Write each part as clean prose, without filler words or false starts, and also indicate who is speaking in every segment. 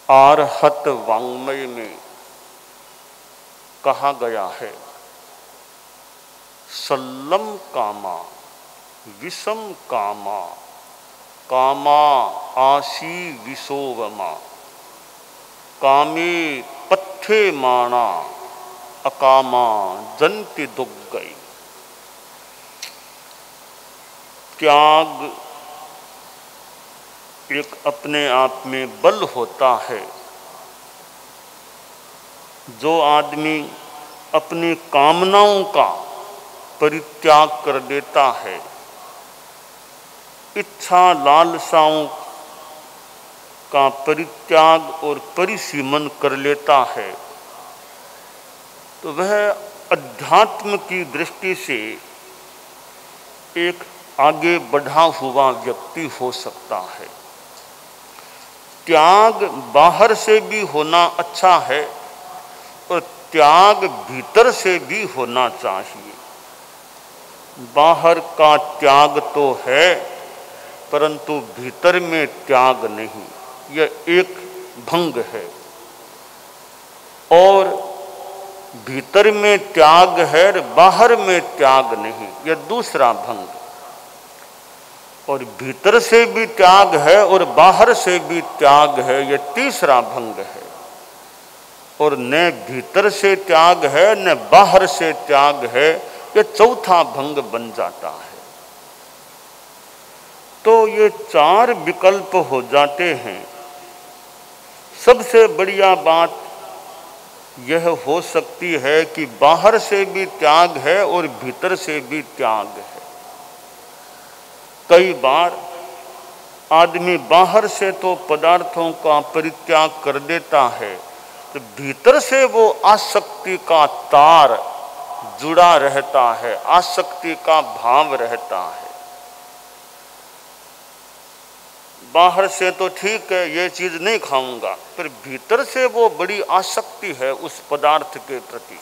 Speaker 1: आर्हत वाङ्मय में कहा गया है, सल्लम कामा विषम कामा कामा आशी विशोवमा कामे पत्थे माणा अकामा जंति दुग्गई। त्याग एक अपने आप में बल होता है। जो आदमी अपनी कामनाओं का परित्याग कर देता है, इच्छा लालसाओं का परित्याग और परिसीमन कर लेता है, तो वह अध्यात्म की दृष्टि से एक आगे बढ़ा हुआ व्यक्ति हो सकता है। त्याग बाहर से भी होना अच्छा है और त्याग भीतर से भी होना चाहिए। बाहर का त्याग तो है परंतु भीतर में त्याग नहीं, यह एक भंग है। और भीतर में त्याग है बाहर में त्याग नहीं, यह दूसरा भंग। और भीतर से भी त्याग है और बाहर से भी त्याग है, यह तीसरा भंग है। और न भीतर से त्याग है न बाहर से त्याग है, यह चौथा भंग बन जाता है। तो ये चार विकल्प हो जाते हैं। सबसे बढ़िया बात यह हो सकती है कि बाहर से भी त्याग है और भीतर से भी त्याग है। कई बार आदमी बाहर से तो पदार्थों का परित्याग कर देता है, तो भीतर से वो आसक्ति का तार जुड़ा रहता है, आसक्ति का भाव रहता है। बाहर से तो ठीक है, ये चीज नहीं खाऊंगा, फिर भीतर से वो बड़ी आसक्ति है उस पदार्थ के प्रति।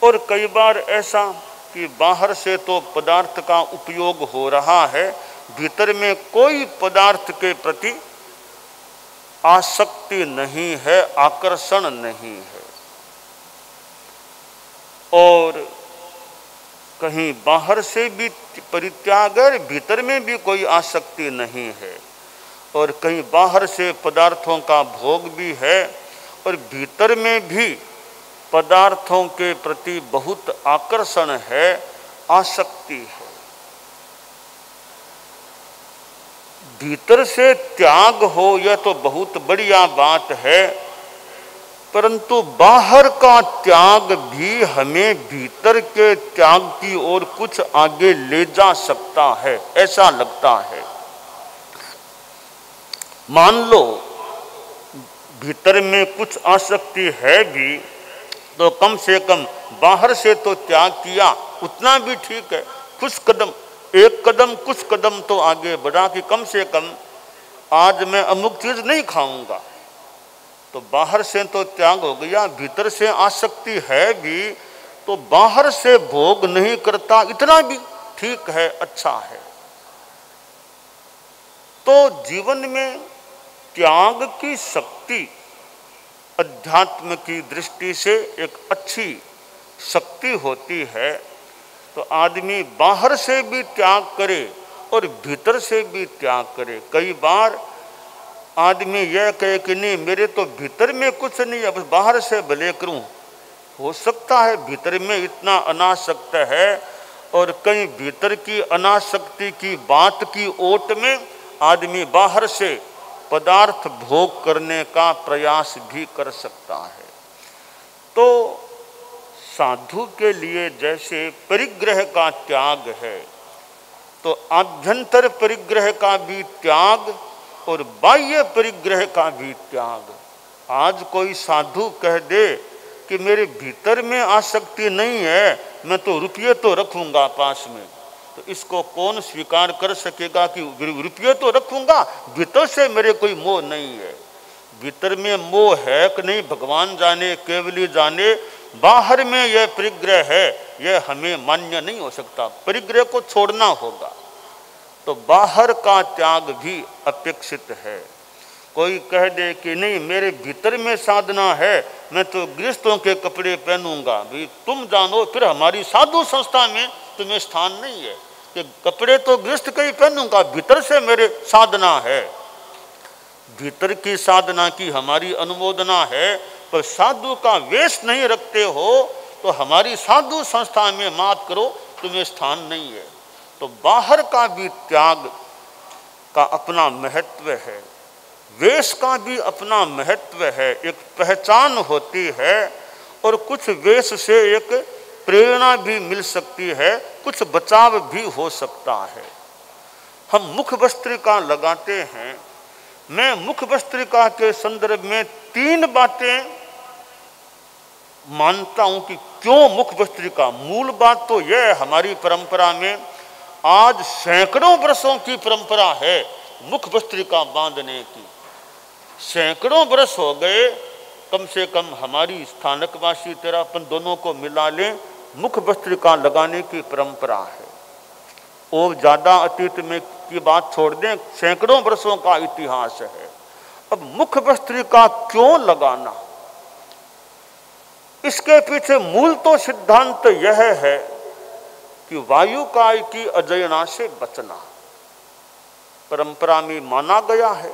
Speaker 1: और कई बार ऐसा कि बाहर से तो पदार्थ का उपयोग हो रहा है, भीतर में कोई पदार्थ के प्रति आसक्ति नहीं है, आकर्षण नहीं है। और कहीं बाहर से भी परित्याग है, भीतर में भी कोई आसक्ति नहीं है। और कहीं बाहर से पदार्थों का भोग भी है और भीतर में भी पदार्थों के प्रति बहुत आकर्षण है, आसक्ति है। भीतर से त्याग हो यह तो बहुत बढ़िया बात है, परंतु बाहर का त्याग भी हमें भीतर के त्याग की ओर कुछ आगे ले जा सकता है, ऐसा लगता है। मान लो भीतर में कुछ आसक्ति है भी, तो कम से कम बाहर से तो त्याग किया, उतना भी ठीक है। कुछ कदम, एक कदम कुछ कदम तो आगे बढ़ा कि कम से कम आज मैं अमुक चीज नहीं खाऊंगा, तो बाहर से तो त्याग हो गया। भीतर से आसक्ति है भी, तो बाहर से भोग नहीं करता, इतना भी ठीक है, अच्छा है। तो जीवन में त्याग की शक्ति अध्यात्म की दृष्टि से एक अच्छी शक्ति होती है। तो आदमी बाहर से भी त्याग करे और भीतर से भी त्याग करे। कई बार आदमी यह कहे कि नहीं, मेरे तो भीतर में कुछ नहीं है, बस बाहर से भले करूं। हो सकता है भीतर में इतना अनासक्त है, और कहीं भीतर की अनासक्ति की बात की ओट में आदमी बाहर से पदार्थ भोग करने का प्रयास भी कर सकता है। तो साधु के लिए जैसे परिग्रह का त्याग है, तो आभ्यंतर परिग्रह का भी त्याग और बाह्य परिग्रह का भी त्याग। आज कोई साधु कह दे कि मेरे भीतर में आसक्ति नहीं है, मैं तो रुपये तो रखूंगा पास में, तो इसको कौन स्वीकार कर सकेगा कि रुपये तो रखूंगा, भीतर से मेरे कोई मोह नहीं है। भीतर में मोह है कि नहीं भगवान जाने, केवली जाने। बाहर में यह परिग्रह है, यह हमें मान्य नहीं हो सकता, परिग्रह को छोड़ना होगा। तो बाहर का त्याग भी अपेक्षित है। कोई कह दे कि नहीं मेरे भीतर में साधना है, मैं तो गृहस्थों के कपड़े पहनूंगा, भाई तुम जानो, फिर हमारी साधु संस्था में तुम्हें स्थान नहीं है कि कपड़े तो गृहस्थ के ही पहनूंगा, भीतर से मेरे साधना है। भीतर की साधना की हमारी अनुमोदना है, पर साधु का वेश नहीं रखते हो तो हमारी साधु संस्था में मात करो, तुम्हें स्थान नहीं है। तो बाहर का भी त्याग का अपना महत्व है, वेश का भी अपना महत्व है, एक पहचान होती है, और कुछ वेश से एक प्रेरणा भी मिल सकती है, कुछ बचाव भी हो सकता है। हम मुख वस्त्रिका लगाते हैं, मैं मुख वस्त्रिका के संदर्भ में 3 बातें मानता हूं कि क्यों मुख वस्त्रिका। मूल बात तो यह है, हमारी परंपरा में आज सैकड़ों वर्षों की परंपरा है मुख वस्त्रिका बांधने की। सैकड़ों वर्ष हो गए, कम से कम हमारी स्थानकवासी तेरापन दोनों को मिला लें, मुख वस्त्रिका लगाने की परंपरा है। और ज़्यादा अतीत में की बात छोड़ दें, सैकड़ों वर्षों का इतिहास है। अब मुख वस्त्रिका क्यों लगाना, इसके पीछे मूल तो सिद्धांत यह है कि वायु काल की अजयना से बचना परंपरा में माना गया है।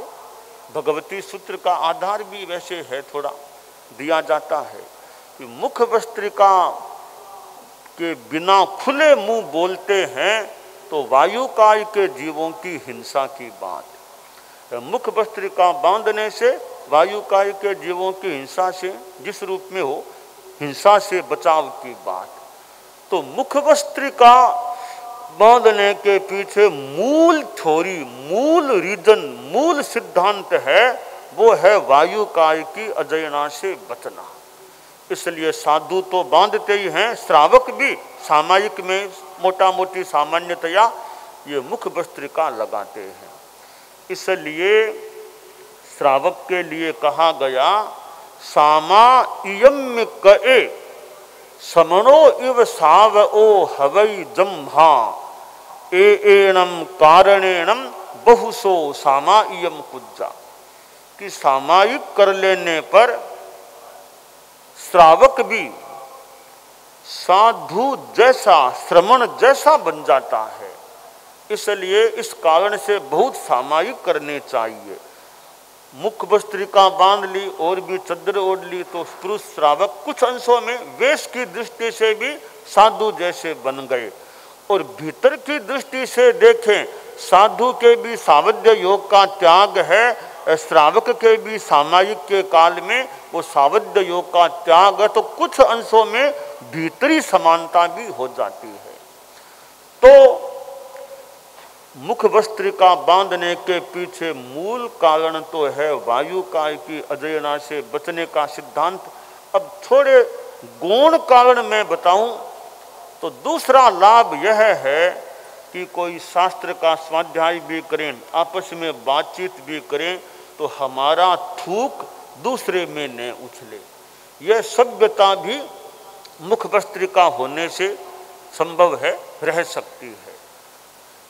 Speaker 1: भगवती सूत्र का आधार भी वैसे है, थोड़ा दिया जाता है कि मुख वस्त्रिका के बिना खुले मुंह बोलते हैं तो वायु काल के जीवों की हिंसा की बात है। मुख वस्त्रिका बांधने से वायु काल के जीवों की हिंसा से, जिस रूप में हो, हिंसा से बचाव की बात। तो मुख वस्त्रिका बांधने के पीछे मूल थ्योरी, मूल रीजन, मूल सिद्धांत है, वो है वायु काल की अजयना से बचना। इसलिए साधु तो बांधते ही हैं, श्रावक भी सामायिक में मोटा मोटी सामान्यतया ये मुख वस्त्रिका लगाते हैं। इसलिए श्रावक के लिए कहा गया सामा इयम कए समनो इव साव ओ हवई जम्भा एनम कारणेनम बहुसो सामा इयम कुज्जा, कि सामायिक कर लेने पर श्रावक भी साधु जैसा, श्रमण जैसा बन जाता है। इसलिए इस कारण से बहुत सामायिक करने चाहिए। मुख वस्त्रिका बांध ली और भी चद्दर ओढ़ ली तो पुरुष श्रावक कुछ अंशों में वेश की दृष्टि से भी साधु जैसे बन गए, और भीतर की दृष्टि से देखें साधु के भी सावध्य योग का त्याग है, श्रावक के भी सामायिक के काल में वो सावध्य योग का त्याग है, तो कुछ अंशों में भीतरी समानता भी हो जाती है। तो मुख वस्त्रिका बांधने के पीछे मूल कारण तो है वायु काल की अजयना से बचने का सिद्धांत। अब थोड़े गौण कारण मैं बताऊं तो दूसरा लाभ यह है कि कोई शास्त्र का स्वाध्याय भी करें, आपस में बातचीत भी करें, तो हमारा थूक दूसरे में न उछले। यह सभ्यता भी मुख वस्त्रिका होने से संभव है, रह सकती है।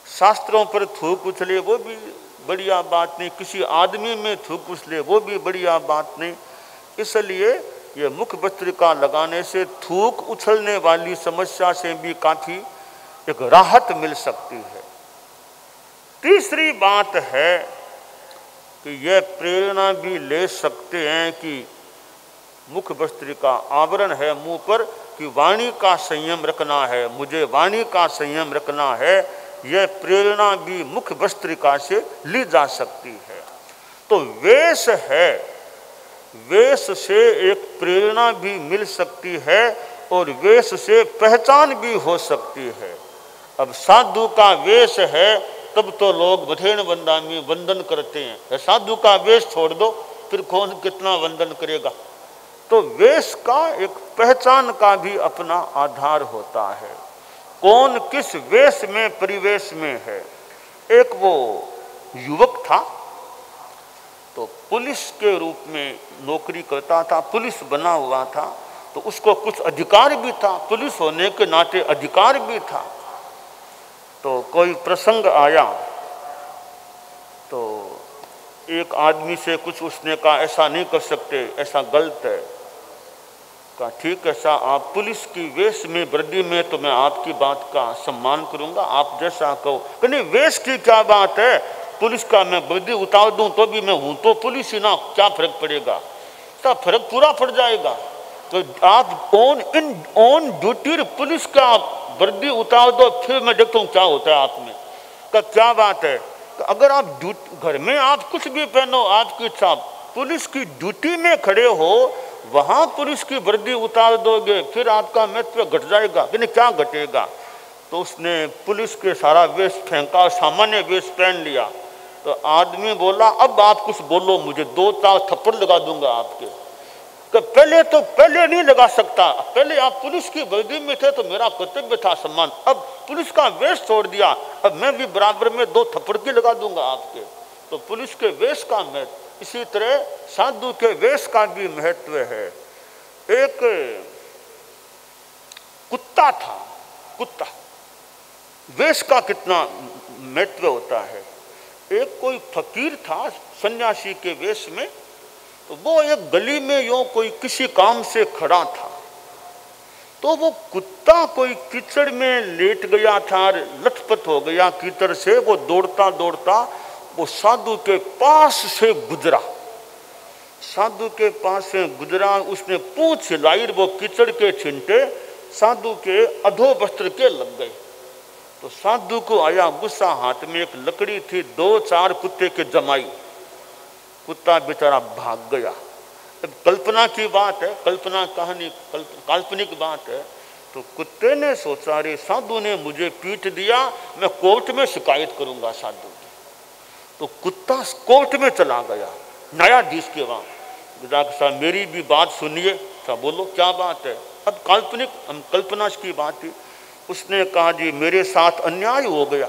Speaker 1: शास्त्रों पर थूक उछले वो भी बढ़िया बात नहीं, किसी आदमी में थूक उछले वो भी बढ़िया बात नहीं। इसलिए ये मुख वस्त्रिका लगाने से थूक उछलने वाली समस्या से भी काफ़ी एक राहत मिल सकती है। तीसरी बात है कि यह प्रेरणा भी ले सकते हैं कि मुख वस्त्रिका आवरण है मुंह पर, कि वाणी का संयम रखना है, मुझे वाणी का संयम रखना है। यह प्रेरणा भी मुख वस्त्रिका से ली जा सकती है। तो वेश है, वेश से एक प्रेरणा भी मिल सकती है और वेश से पहचान भी हो सकती है। अब साधु का वेश है तब तो लोग बथेन वंदामी वंदन करते हैं, साधु का वेश छोड़ दो फिर कौन कितना वंदन करेगा। तो वेश का एक पहचान का भी अपना आधार होता है, कौन किस वेश में परिवेश में है। एक वो युवक था तो पुलिस के रूप में नौकरी करता था, पुलिस बना हुआ था, तो उसको कुछ अधिकार भी था, पुलिस होने के नाते अधिकार भी था। तो कोई प्रसंग आया तो एक आदमी से कुछ उसने कहा ऐसा नहीं कर सकते, ऐसा गलत है। कहा ठीक है साहब, आप पुलिस की वेश में वर्दी में तो मैं आपकी बात का सम्मान करूंगा, आप जैसा कहो। कि नहीं, वेश की क्या बात है, पुलिस का मैं वर्दी उतार दूं तो भी मैं हूं तो पुलिस ही ना, क्या फर्क पड़ेगा। सब फर्क पूरा पड़ जाएगा। तो आप ऑन ड्यूटी पुलिस का वर्दी उतार दो, फिर मैं देखता हूँ क्या होता है आप में। का क्या बात है, अगर आप घर में आप कुछ भी पहनो, आपकी इच्छा, पुलिस की ड्यूटी में खड़े हो, वहां पुलिस की वर्दी उतार दोगे, फिर आपका महत्व घट जाएगा। कि नहीं, क्या घटेगा। तो उसने पुलिस के सारा वेश फेंका, सामान्य वेश पहन लिया। तो आदमी बोला अब आप कुछ बोलो, मुझे 2-4 थप्पड़ लगा दूंगा आपके। तो पहले नहीं लगा सकता, पहले आप पुलिस की वर्दी में थे तो मेरा कर्तव्य था सम्मान। अब पुलिस का वेश छोड़ दिया, अब मैं भी बराबर में 2 थप्पड़ की लगा दूंगा आपके। तो पुलिस के वेश का महत्व, इसी तरह साधु के वेश का भी महत्व है। एक कुत्ता था, कुत्ता वेश का कितना महत्व होता है। एक कोई फकीर था सन्यासी के वेश में, तो वो एक गली में यूं कोई किसी काम से खड़ा था, तो वो कुत्ता कोई कीचड़ में लेट गया था, लथपथ हो गया कीचड़ से। वो दौड़ता दौड़ता वो साधु के पास से गुजरा, साधु के पास से गुजरा, उसने पूंछ हिलाई, वो कीचड़ के छिंटे साधु के अधो वस्त्र के लग गए। तो साधु को आया गुस्सा, हाथ में एक लकड़ी थी, 2-4 कुत्ते के जमाई, कुत्ता बेचारा भाग गया। अब कल्पना की बात है, कल्पना कहानी काल्पनिक बात है। तो कुत्ते ने सोचा रे साधु ने मुझे पीट दिया, मैं कोर्ट में शिकायत करूंगा साधु की। तो कुत्ता कोर्ट में चला गया, न्यायाधीश के वहां। साहब मेरी भी बात सुनिए। साहब बोलो क्या बात है। अब काल्पनिक, हम कल्पना की बात थी। उसने कहा जी मेरे साथ अन्याय हो गया,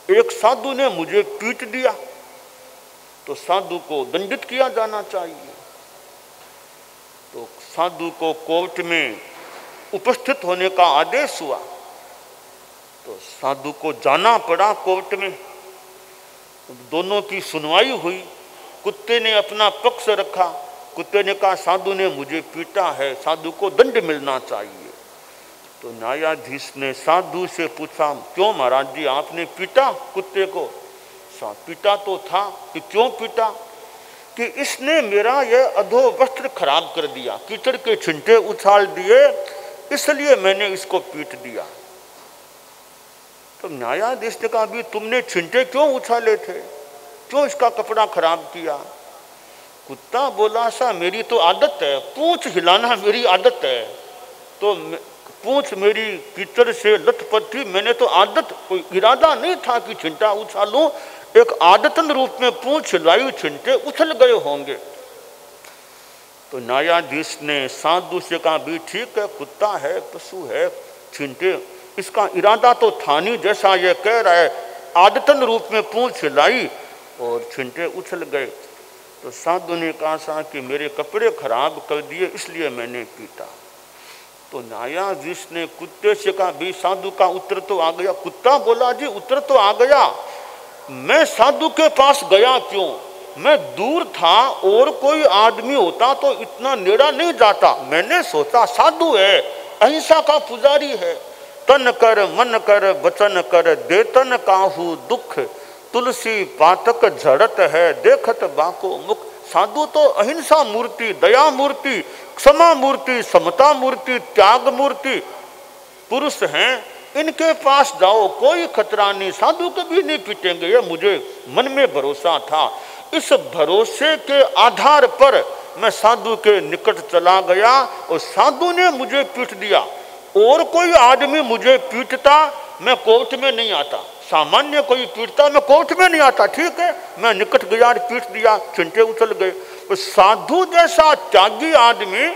Speaker 1: एक साधु ने मुझे पीट दिया, तो साधु को दंडित किया जाना चाहिए। तो साधु को कोर्ट में उपस्थित होने का आदेश हुआ, तो साधु को जाना पड़ा कोर्ट में। दोनों की सुनवाई हुई, कुत्ते ने अपना पक्ष रखा। कुत्ते ने कहा साधु ने मुझे पीटा है, साधु को दंड मिलना चाहिए। तो न्यायाधीश ने साधु से पूछा क्यों महाराज जी आपने पीटा कुत्ते को। पीटा तो था, कि क्यों पीटा, कि इसने मेरा यह अधो वस्त्र खराब कर दिया, कीचड़ के छिंटे उछाल दिए, इसलिए मैंने इसको पीट दिया। तो न्यायाधीश ने कहा अभी तुमने छिंटे क्यों उछाले थे, क्यों इसका कपड़ा खराब किया। कुत्ता बोला सा मेरी तो आदत है, पूंछ हिलाना मेरी आदत है, तो पूंछ मेरी कीचड़ से लथपथ थी, मैंने तो आदत, कोई इरादा नहीं था कि छिंटा उछालूं, एक आदतन रूप में पूंछ हिलाई, छिंटे उछल गए होंगे। तो न्यायाधीश ने साधु से कहा भी ठीक है, कुत्ता है, पशु है, छिंटे, इसका इरादा तो था नहीं, जैसा ये कह रहा है, आदतन रूप में पूंछ हिलाई और छिंटे उछल गए। तो साधु ने कहा कि मेरे कपड़े खराब कर दिए इसलिए मैंने पीटा। तो न्यायाधीश ने कुत्ते से कहा भी साधु का उत्तर तो आ गया। कुत्ता बोला जी उत्तर तो आ गया, मैं साधु के पास गया क्यों, मैं दूर था, और कोई आदमी होता तो इतना नेड़ा नहीं जाता। मैंने सोचा साधु है, अहिंसा का पुजारी है, तन कर मन कर वचन कर देतन काहू दुख, तुलसी पातक झड़त है देखत बाको मुख। साधु तो अहिंसा मूर्ति, दया मूर्ति, क्षमा मूर्ति, समता मूर्ति, त्याग मूर्ति पुरुष हैं, इनके पास जाओ कोई खतरा नहीं, साधु कभी नहीं पीटेंगे, ये मुझे मन में भरोसा था। इस भरोसे के आधार पर मैं साधु के निकट चला गया और साधु ने मुझे पीट दिया, और कोई आदमी मुझे पीटता मैं कोर्ट में नहीं आता, सामान्य कोई पीटता मैं कोर्ट में नहीं आता, ठीक है, मैं निकट गया पीट दिया, चिंटे उछल गए। तो साधु जैसा त्यागी आदमी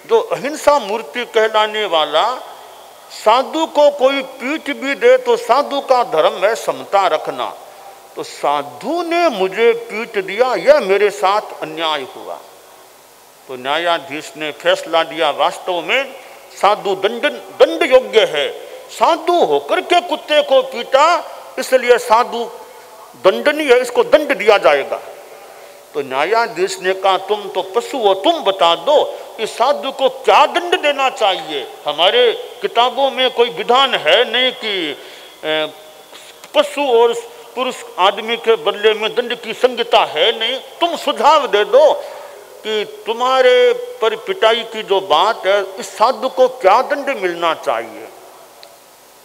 Speaker 1: जो अहिंसा मूर्ति कहलाने वाला, साधु को कोई पीट भी दे तो साधु का धर्म है समता रखना, तो साधु ने मुझे पीट दिया, यह मेरे साथ अन्याय हुआ। तो न्यायाधीश ने फैसला दिया वास्तव में साधु दंड योग्य है, साधु होकर के कुत्ते को पीटा इसलिए साधु दंडनीय है, इसको दंड दिया जाएगा। तो न्यायाधीश ने कहा तुम तो पशु हो, तुम बता दो इस साधु को क्या दंड देना चाहिए। हमारे किताबों में कोई विधान है नहीं कि पशु और पुरुष आदमी के बदले में दंड की संहिता है नहीं। तुम सुझाव दे दो कि तुम्हारे पर पिटाई की जो बात है इस साधु को क्या दंड मिलना चाहिए।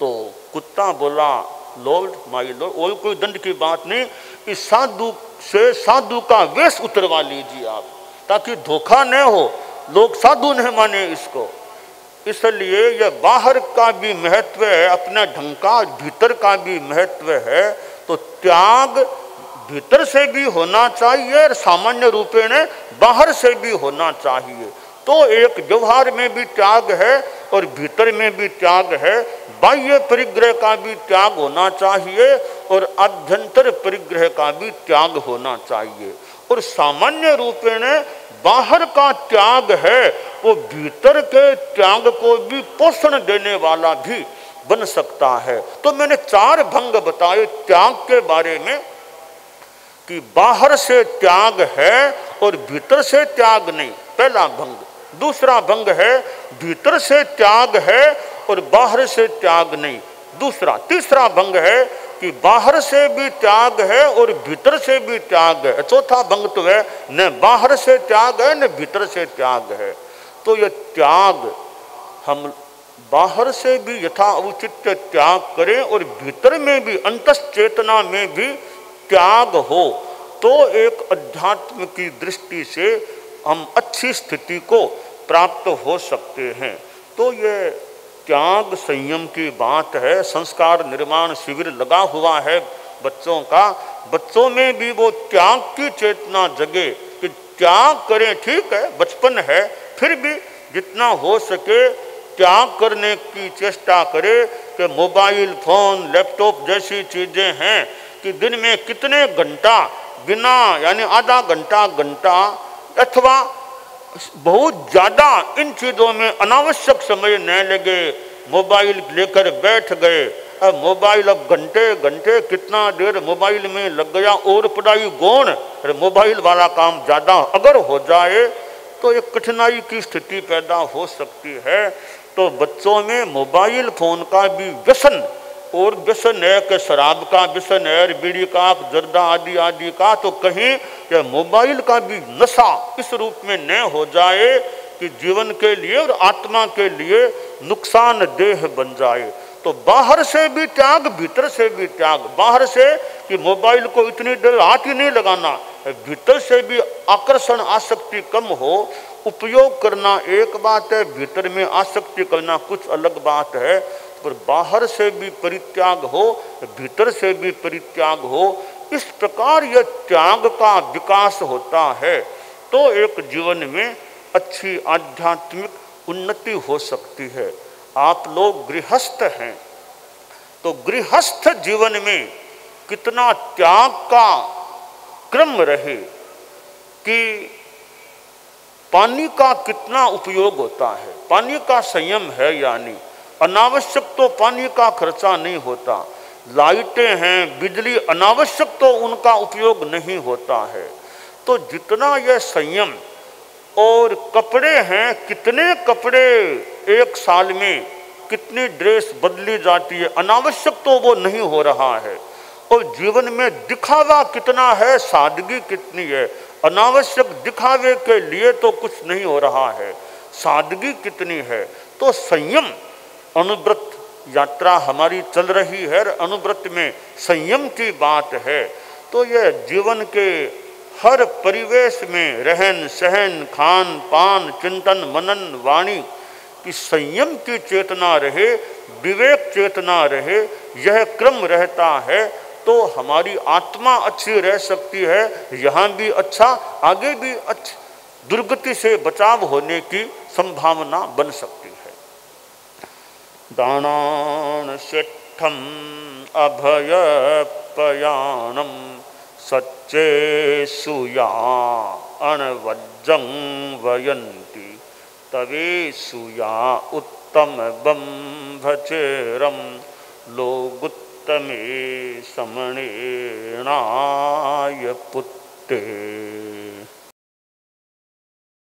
Speaker 1: तो कुत्ता बोला लॉर्ड माय लॉर्ड, और कोई दंड की बात नहीं, इस साधु से साधु का वेश उतरवा लीजिए आप, ताकि धोखा न हो, लोग साधु नहीं माने इसको। इसलिए यह बाहर का भी महत्व है अपना ढंग का, भीतर का भी महत्व है। तो त्याग भीतर से भी होना चाहिए और सामान्य रूपेण बाहर से भी होना चाहिए। तो एक व्यवहार में भी त्याग है और भीतर में भी त्याग है। बाह्य परिग्रह का भी त्याग होना चाहिए और आभ्यंतर परिग्रह का भी त्याग होना चाहिए। और सामान्य रूपेण बाहर का त्याग है वो भीतर के त्याग को भी पोषण देने वाला भी बन सकता है। तो मैंने 4 भंग बताए त्याग के बारे में कि बाहर से त्याग है और भीतर से त्याग नहीं, पहला भंग। दूसरा भंग है भीतर से त्याग है और बाहर से त्याग नहीं, दूसरा। तीसरा भंग है कि बाहर से भी त्याग है और भीतर से भी त्याग है। चौथा भंग तो है न बाहर से त्याग है न भीतर से त्याग है। तो यह त्याग हम बाहर से भी यथाउचित त्याग करें और भीतर में भी अंतश्चेतना में भी त्याग हो, तो एक अध्यात्म की दृष्टि से हम अच्छी स्थिति को प्राप्त हो सकते हैं। तो ये त्याग संयम की बात है। संस्कार निर्माण शिविर लगा हुआ है बच्चों का, बच्चों में भी वो त्याग की चेतना जगे कि त्याग करें। ठीक है बचपन है, फिर भी जितना हो सके त्याग करने की चेष्टा करें। कि मोबाइल फोन लैपटॉप जैसी चीज़ें हैं कि दिन में कितने घंटा बिना यानी आधा घंटा अथवा बहुत ज़्यादा इन चीज़ों में अनावश्यक समय न लगे। मोबाइल लेकर बैठ गए, अब मोबाइल अब घंटे कितना देर मोबाइल में लग गया और पढ़ाई गौण, अरे मोबाइल वाला काम ज़्यादा अगर हो जाए तो एक कठिनाई की स्थिति पैदा हो सकती है। तो बच्चों में मोबाइल फोन का भी व्यसन, और व्यसन है कि शराब का व्यसन है, बीड़ी का, जर्दा आदि का, तो कहीं यह मोबाइल का भी नशा इस रूप में न हो जाए कि जीवन के लिए और आत्मा के लिए नुकसानदेह बन जाए। तो बाहर से भी त्याग भीतर से भी त्याग। बाहर से कि मोबाइल को इतनी देर हाथ ही नहीं लगाना, भीतर से भी आकर्षण आसक्ति कम हो, उपयोग करना एक बात है, भीतर में आसक्ति करना कुछ अलग बात है। पर बाहर से भी परित्याग हो, भीतर से भी परित्याग हो, इस प्रकार यह त्याग का विकास होता है तो एक जीवन में अच्छी आध्यात्मिक उन्नति हो सकती है। आप लोग गृहस्थ हैं तो गृहस्थ जीवन में कितना त्याग का क्रम रहे कि पानी का कितना उपयोग होता है, पानी का संयम है यानी अनावश्यक तो पानी का खर्चा नहीं होता। लाइटें हैं, बिजली, अनावश्यक तो उनका उपयोग नहीं होता है। तो जितना यह संयम, और कपड़े हैं, कितने कपड़े एक साल में कितनी ड्रेस बदली जाती है, अनावश्यक तो वो नहीं हो रहा है। और जीवन में दिखावा कितना है, सादगी कितनी है, अनावश्यक दिखावे के लिए तो कुछ नहीं हो रहा है, सादगी कितनी है। तो संयम, अनुव्रत यात्रा हमारी चल रही है, अनुव्रत में संयम की बात है। तो यह जीवन के हर परिवेश में रहन सहन, खान पान, चिंतन मनन वाणी की संयम की चेतना रहे, विवेक चेतना रहे, यह क्रम रहता है तो हमारी आत्मा अच्छी रह सकती है, यहाँ भी अच्छा, आगे भी अच्छा, दुर्गति से बचाव होने की संभावना बन सकती है। दानान शिष्ठम अभयपयानम सच्चे सुया अणवज्जं वयन्ति तवे सुया उत्तम बंभचेरम लोगुत्तमे समणेनाय पुत्तेन घटे।